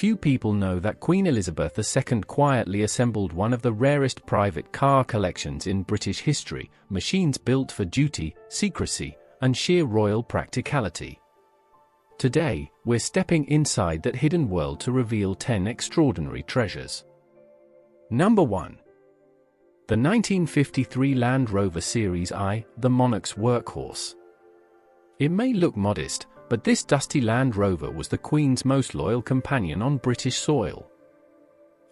Few people know that Queen Elizabeth II quietly assembled one of the rarest private car collections in British history, machines built for duty, secrecy, and sheer royal practicality. Today, we're stepping inside that hidden world to reveal 10 extraordinary treasures. Number 1. The 1953 Land Rover Series I, the Monarch's workhorse. It may look modest, but this dusty Land Rover was the Queen's most loyal companion on British soil.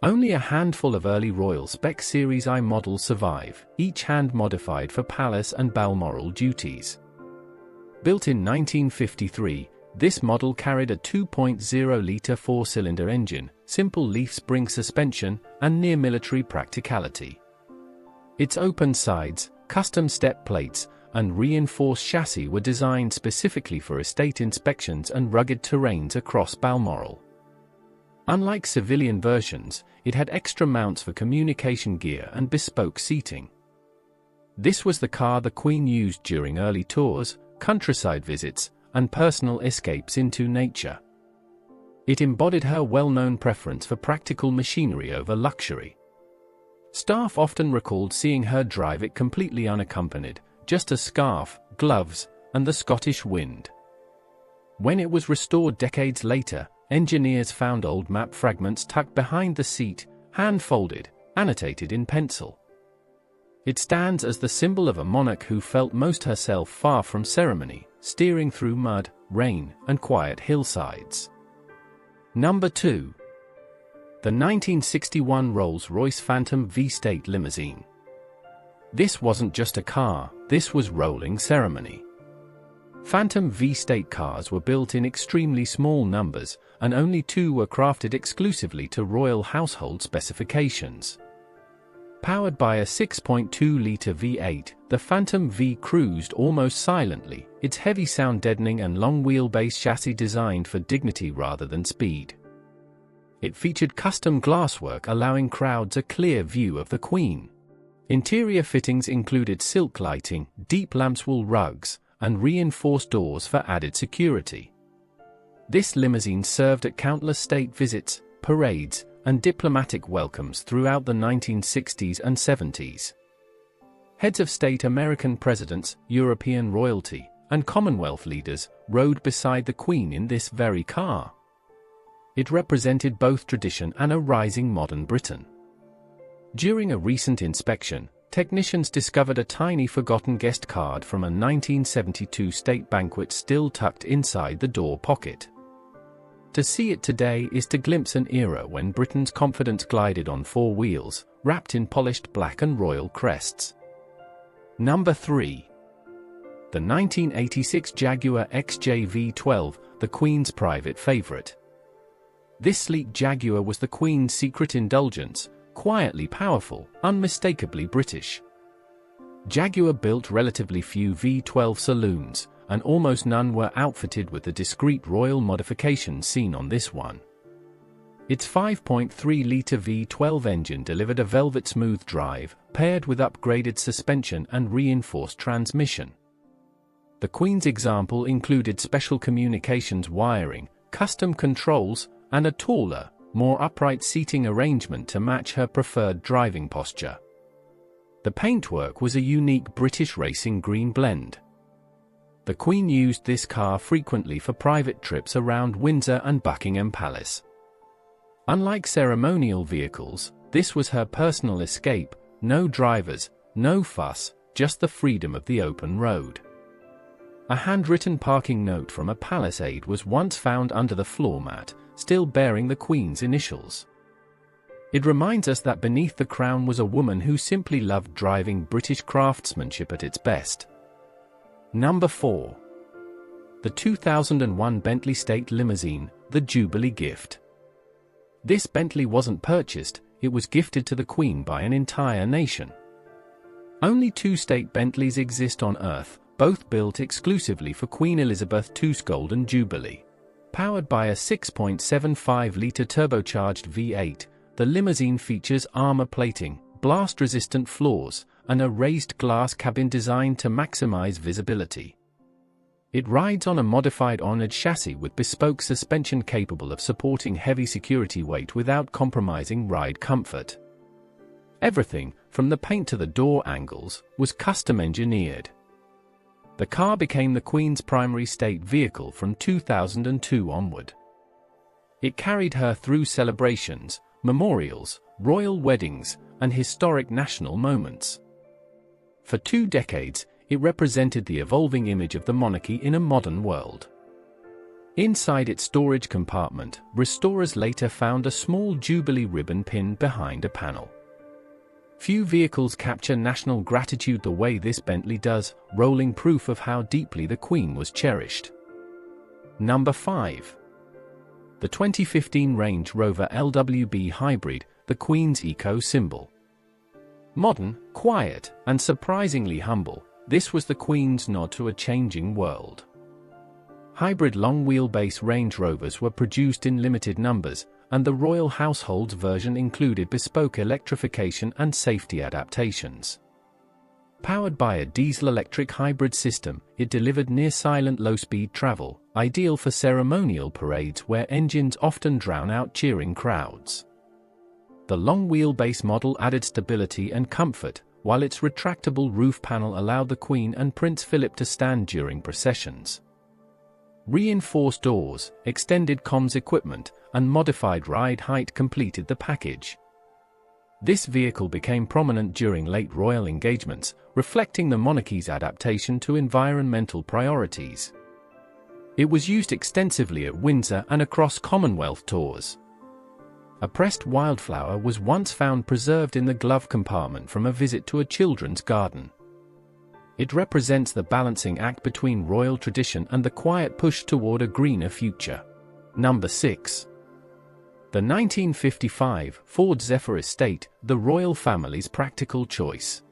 Only a handful of early Royal Spec Series I models survive, each hand-modified for palace and Balmoral duties. Built in 1953, this model carried a 2.0-litre four-cylinder engine, simple leaf spring suspension, and near-military practicality. Its open sides, custom step plates, and reinforced chassis were designed specifically for estate inspections and rugged terrains across Balmoral. Unlike civilian versions, it had extra mounts for communication gear and bespoke seating. This was the car the Queen used during early tours, countryside visits, and personal escapes into nature. It embodied her well-known preference for practical machinery over luxury. Staff often recalled seeing her drive it completely unaccompanied, just a scarf, gloves, and the Scottish wind. When it was restored decades later, engineers found old map fragments tucked behind the seat, hand-folded, annotated in pencil. It stands as the symbol of a monarch who felt most herself far from ceremony, steering through mud, rain, and quiet hillsides. Number 2. The 1961 Rolls-Royce Phantom V State Limousine. This wasn't just a car, this was rolling ceremony. Phantom V State cars were built in extremely small numbers, and only 2 were crafted exclusively to royal household specifications. Powered by a 6.2-litre V8, the Phantom V cruised almost silently, its heavy sound deadening and long wheelbase chassis designed for dignity rather than speed. It featured custom glasswork allowing crowds a clear view of the Queen. Interior fittings included silk lighting, deep lambswool rugs, and reinforced doors for added security. This limousine served at countless state visits, parades, and diplomatic welcomes throughout the 1960s and 70s. Heads of state, American presidents, European royalty, and Commonwealth leaders rode beside the Queen in this very car. It represented both tradition and a rising modern Britain. During a recent inspection, technicians discovered a tiny forgotten guest card from a 1972 state banquet still tucked inside the door pocket. To see it today is to glimpse an era when Britain's confidence glided on 4 wheels, wrapped in polished black and royal crests. Number 3. The 1986 Jaguar XJ-V12, the Queen's private favourite. This sleek Jaguar was the Queen's secret indulgence, quietly powerful, unmistakably British. Jaguar built relatively few V12 saloons, and almost none were outfitted with the discreet royal modifications seen on this one. Its 5.3-litre V12 engine delivered a velvet-smooth drive, paired with upgraded suspension and reinforced transmission. The Queen's example included special communications wiring, custom controls, and a taller, more upright seating arrangement to match her preferred driving posture. The paintwork was a unique British racing green blend. The Queen used this car frequently for private trips around Windsor and Buckingham Palace. Unlike ceremonial vehicles, this was her personal escape, no drivers, no fuss, just the freedom of the open road. A handwritten parking note from a palace aide was once found under the floor mat, still bearing the Queen's initials. It reminds us that beneath the crown was a woman who simply loved driving British craftsmanship at its best. Number 4. The 2001 Bentley State Limousine, the Jubilee gift. This Bentley wasn't purchased, it was gifted to the Queen by an entire nation. Only 2 state Bentleys exist on Earth, both built exclusively for Queen Elizabeth II's Golden Jubilee. Powered by a 6.75-litre turbocharged V8, the limousine features armor plating, blast-resistant floors, and a raised glass cabin designed to maximize visibility. It rides on a modified onward chassis with bespoke suspension capable of supporting heavy security weight without compromising ride comfort. Everything, from the paint to the door angles, was custom engineered. The car became the Queen's primary state vehicle from 2002 onward. It carried her through celebrations, memorials, royal weddings, and historic national moments. For 2 decades, it represented the evolving image of the monarchy in a modern world. Inside its storage compartment, restorers later found a small Jubilee ribbon pinned behind a panel. Few vehicles capture national gratitude the way this Bentley does, rolling proof of how deeply the Queen was cherished. Number 5. The 2015 Range Rover LWB Hybrid, the Queen's eco-symbol. Modern, quiet, and surprisingly humble, this was the Queen's nod to a changing world. Hybrid long-wheelbase Range Rovers were produced in limited numbers, and the royal household's version included bespoke electrification and safety adaptations. Powered by a diesel-electric hybrid system, it delivered near-silent low-speed travel, ideal for ceremonial parades where engines often drown out cheering crowds. The long-wheelbase model added stability and comfort, while its retractable roof panel allowed the Queen and Prince Philip to stand during processions. Reinforced doors, extended comms equipment, and modified ride height completed the package. This vehicle became prominent during late royal engagements, reflecting the monarchy's adaptation to environmental priorities. It was used extensively at Windsor and across Commonwealth tours. A pressed wildflower was once found preserved in the glove compartment from a visit to a children's garden. It represents the balancing act between royal tradition and the quiet push toward a greener future. Number 6. The 1955 Ford Zephyr Estate, the royal family's practical choice.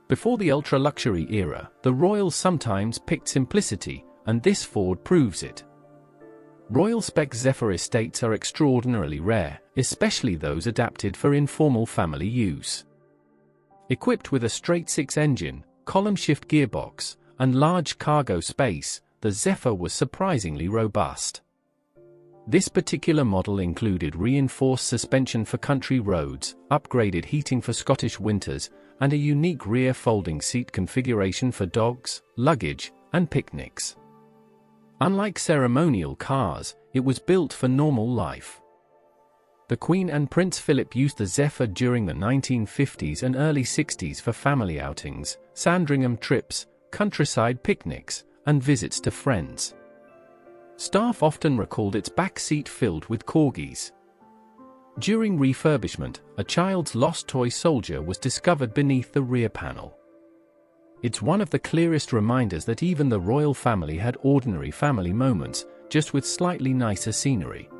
Before the ultra-luxury era, the royals sometimes picked simplicity, and this Ford proves it. Royal spec Zephyr Estates are extraordinarily rare, especially those adapted for informal family use. Equipped with a straight-six engine, column-shift gearbox, and large cargo space, the Zephyr was surprisingly robust. This particular model included reinforced suspension for country roads, upgraded heating for Scottish winters, and a unique rear folding seat configuration for dogs, luggage, and picnics. Unlike ceremonial cars, it was built for normal life. The Queen and Prince Philip used the Zephyr during the 1950s and early 60s for family outings, Sandringham trips, countryside picnics, and visits to friends. Staff often recalled its back seat filled with corgis. During refurbishment, a child's lost toy soldier was discovered beneath the rear panel. It's one of the clearest reminders that even the royal family had ordinary family moments, just with slightly nicer scenery.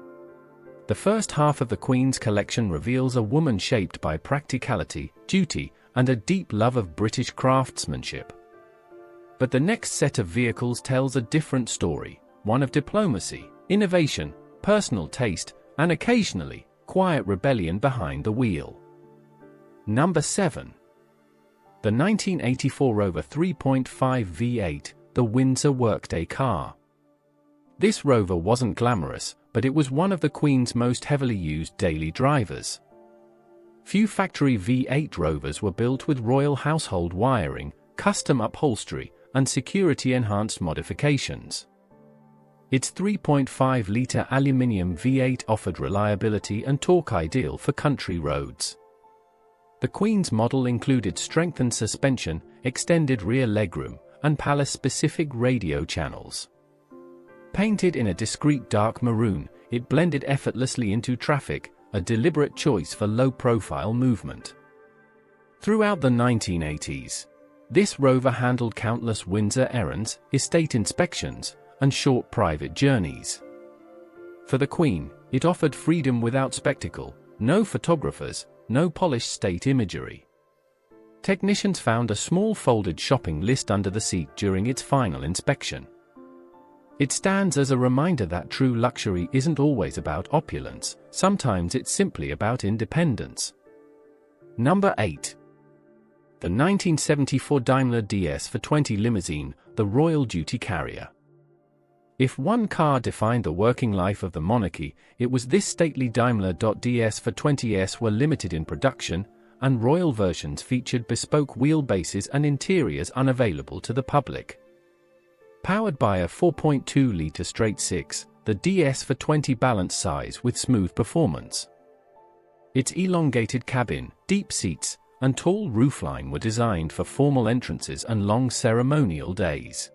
The first half of the Queen's collection reveals a woman shaped by practicality, duty, and a deep love of British craftsmanship. But the next set of vehicles tells a different story, one of diplomacy, innovation, personal taste, and occasionally, quiet rebellion behind the wheel. Number 7. The 1984 Rover 3.5 V8, the Windsor Workday car. This Rover wasn't glamorous, but it was one of the Queen's most heavily used daily drivers. Few factory V8 Rovers were built with royal household wiring, custom upholstery, and security-enhanced modifications. Its 3.5-litre aluminium V8 offered reliability and torque ideal for country roads. The Queen's model included strengthened suspension, extended rear legroom, and palace-specific radio channels. Painted in a discreet dark maroon, it blended effortlessly into traffic, a deliberate choice for low-profile movement. Throughout the 1980s, this Rover handled countless Windsor errands, estate inspections, and short private journeys. For the Queen, it offered freedom without spectacle, no photographers, no polished state imagery. Technicians found a small folded shopping list under the seat during its final inspection. It stands as a reminder that true luxury isn't always about opulence, sometimes it's simply about independence. Number 8. The 1974 Daimler DS 420 limousine, the the royal duty carrier. If one car defined the working life of the monarchy, it was this stately Daimler. DS for 20s were limited in production, and royal versions featured bespoke wheelbases and interiors unavailable to the public. Powered by a 4.2-litre straight-six, the DS for 20 balanced size with smooth performance. Its elongated cabin, deep seats, and tall roofline were designed for formal entrances and long ceremonial days.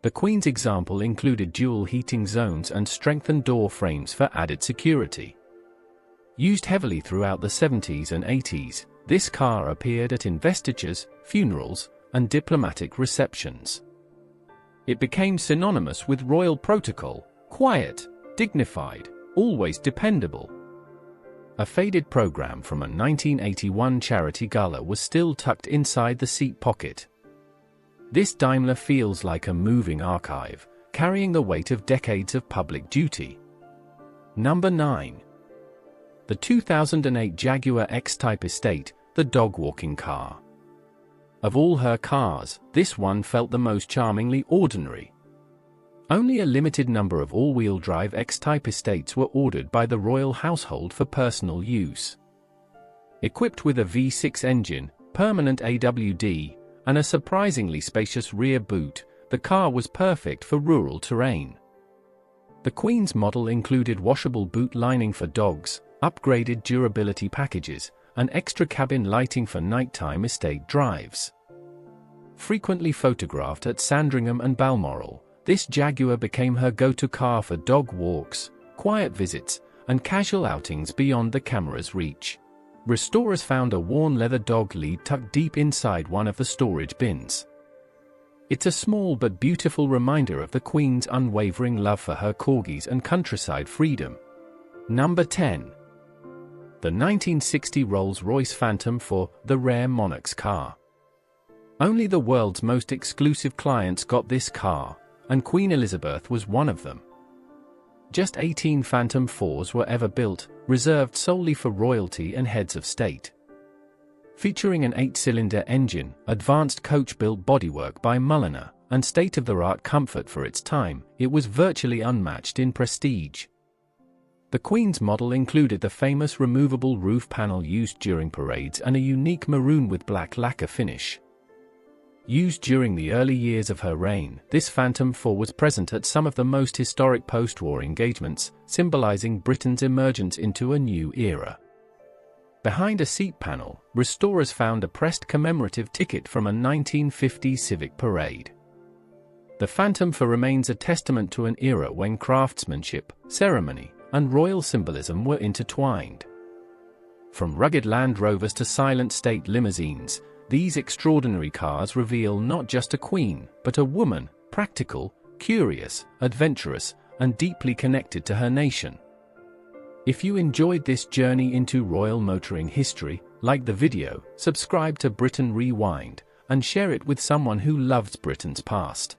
The Queen's example included dual heating zones and strengthened door frames for added security. Used heavily throughout the 70s and 80s, this car appeared at investitures, funerals, and diplomatic receptions. It became synonymous with royal protocol: quiet, dignified, always dependable. A faded program from a 1981 charity gala was still tucked inside the seat pocket. This Daimler feels like a moving archive, carrying the weight of decades of public duty. Number 9. The 2008 Jaguar X-Type Estate, the dog-walking car. Of all her cars, this one felt the most charmingly ordinary. Only a limited number of all-wheel drive X-Type Estates were ordered by the royal household for personal use. Equipped with a V6 engine, permanent AWD, and a surprisingly spacious rear boot, the car was perfect for rural terrain. The Queen's model included washable boot lining for dogs, upgraded durability packages, and extra cabin lighting for nighttime estate drives. Frequently photographed at Sandringham and Balmoral, this Jaguar became her go-to car for dog walks, quiet visits, and casual outings beyond the camera's reach. Restorers found a worn leather dog lead tucked deep inside one of the storage bins. It's a small but beautiful reminder of the Queen's unwavering love for her corgis and countryside freedom. Number 10. The 1960 Rolls-Royce Phantom for the rare monarch's car. Only the world's most exclusive clients got this car, and Queen Elizabeth was one of them. Just 18 Phantom 4s were ever built, reserved solely for royalty and heads of state. Featuring an 8-cylinder engine, advanced coach-built bodywork by Mulliner, and state-of-the-art comfort for its time, it was virtually unmatched in prestige. The Queen's model included the famous removable roof panel used during parades and a unique maroon with black lacquer finish. Used during the early years of her reign, this Phantom 4 was present at some of the most historic post-war engagements, symbolizing Britain's emergence into a new era. Behind a seat panel, restorers found a pressed commemorative ticket from a 1950s civic parade. The Phantom 4 remains a testament to an era when craftsmanship, ceremony, and royal symbolism were intertwined. From rugged Land Rovers to silent state limousines, these extraordinary cars reveal not just a queen, but a woman, practical, curious, adventurous, and deeply connected to her nation. If you enjoyed this journey into royal motoring history, like the video, subscribe to Britain Rewind, and share it with someone who loves Britain's past.